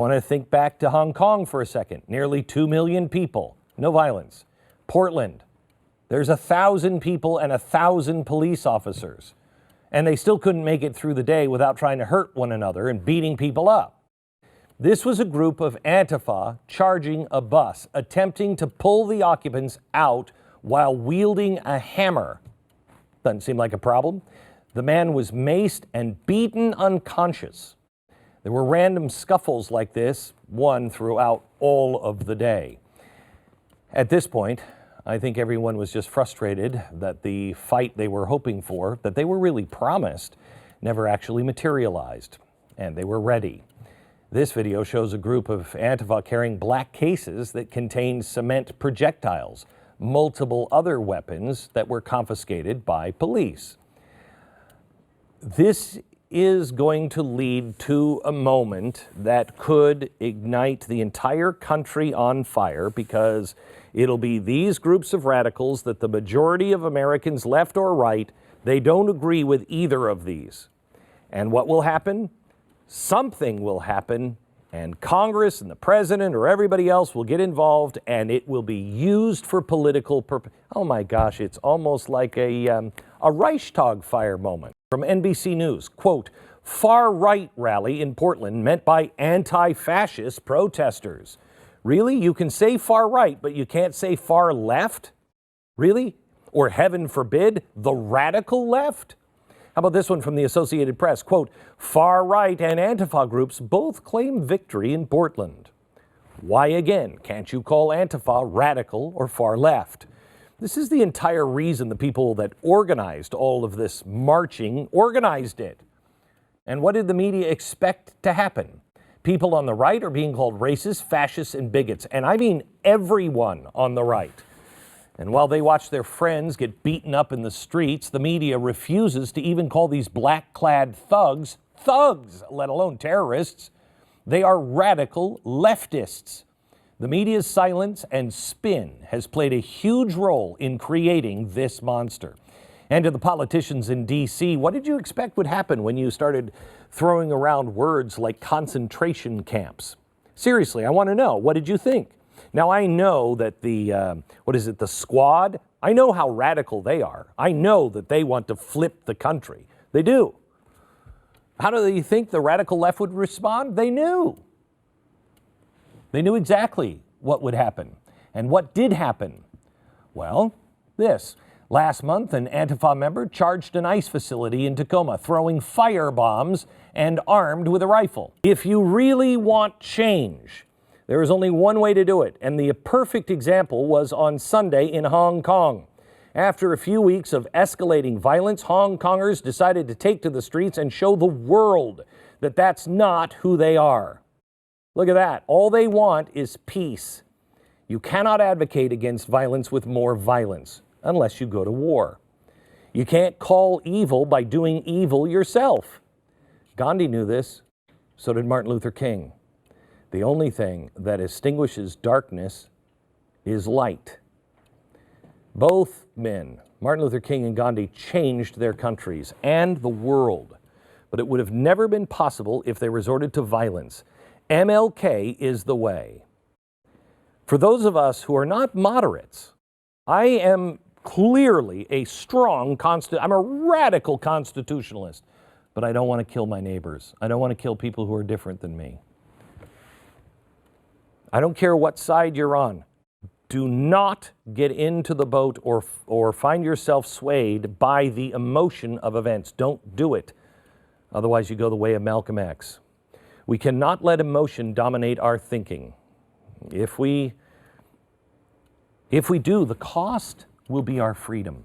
I want to think back to Hong Kong for a second. Nearly 2 million people, no violence. Portland, there's 1,000 people and 1,000 police officers. And they still couldn't make it through the day without trying to hurt one another and beating people up. This was a group of Antifa charging a bus, attempting to pull the occupants out while wielding a hammer. Doesn't seem like a problem. The man was maced and beaten unconscious. There were random scuffles like this, one throughout all of the day. At this point, I think everyone was just frustrated that the fight they were hoping for, that they were really promised, never actually materialized, and they were ready. This video shows a group of Antifa carrying black cases that contained cement projectiles, multiple other weapons that were confiscated by police. This is going to lead to a moment that could ignite the entire country on fire, because it'll be these groups of radicals that the majority of Americans, left or right, they don't agree with either of these. And what will happen? Something will happen, and Congress and the president or everybody else will get involved, and it will be used for political purpose. Oh my gosh, it's almost like a Reichstag fire moment. From NBC News, quote, far-right rally in Portland met by anti-fascist protesters. Really? You can say far-right, but you can't say far-left? Really? Or heaven forbid, the radical left? How about this one from the Associated Press? Quote, far-right and Antifa groups both claim victory in Portland. Why again? Can't you call Antifa radical or far-left? This is the entire reason the people that organized all of this marching organized it. And what did the media expect to happen? People on the right are being called racist, fascists, and bigots. And I mean everyone on the right. And while they watch their friends get beaten up in the streets, the media refuses to even call these black-clad thugs, let alone terrorists. They are radical leftists. The media's silence and spin has played a huge role in creating this monster. And to the politicians in D.C., what did you expect would happen when you started throwing around words like concentration camps? Seriously, I want to know, what did you think? Now, I know that the squad, I know how radical they are. I know that they want to flip the country. They do. How do you think the radical left would respond? They knew. They knew exactly what would happen. And what did happen? Well, this. Last month, an Antifa member charged an ICE facility in Tacoma, throwing fire bombs and armed with a rifle. If you really want change, there is only one way to do it, and the perfect example was on Sunday in Hong Kong. After a few weeks of escalating violence, Hong Kongers decided to take to the streets and show the world that that's not who they are. Look at that. All they want is peace. You cannot advocate against violence with more violence unless you go to war. You can't call evil by doing evil yourself. Gandhi knew this. So did Martin Luther King. The only thing that extinguishes darkness is light. Both men, Martin Luther King and Gandhi, changed their countries and the world. But it would have never been possible if they resorted to violence. MLK is the way. For those of us who are not moderates, I am clearly I'm a radical constitutionalist, but I don't want to kill my neighbors. I don't want to kill people who are different than me. I don't care what side you're on. Do not get into the boat or find yourself swayed by the emotion of events. Don't do it. Otherwise, you go the way of Malcolm X. We cannot let emotion dominate our thinking. If we do, the cost will be our freedom.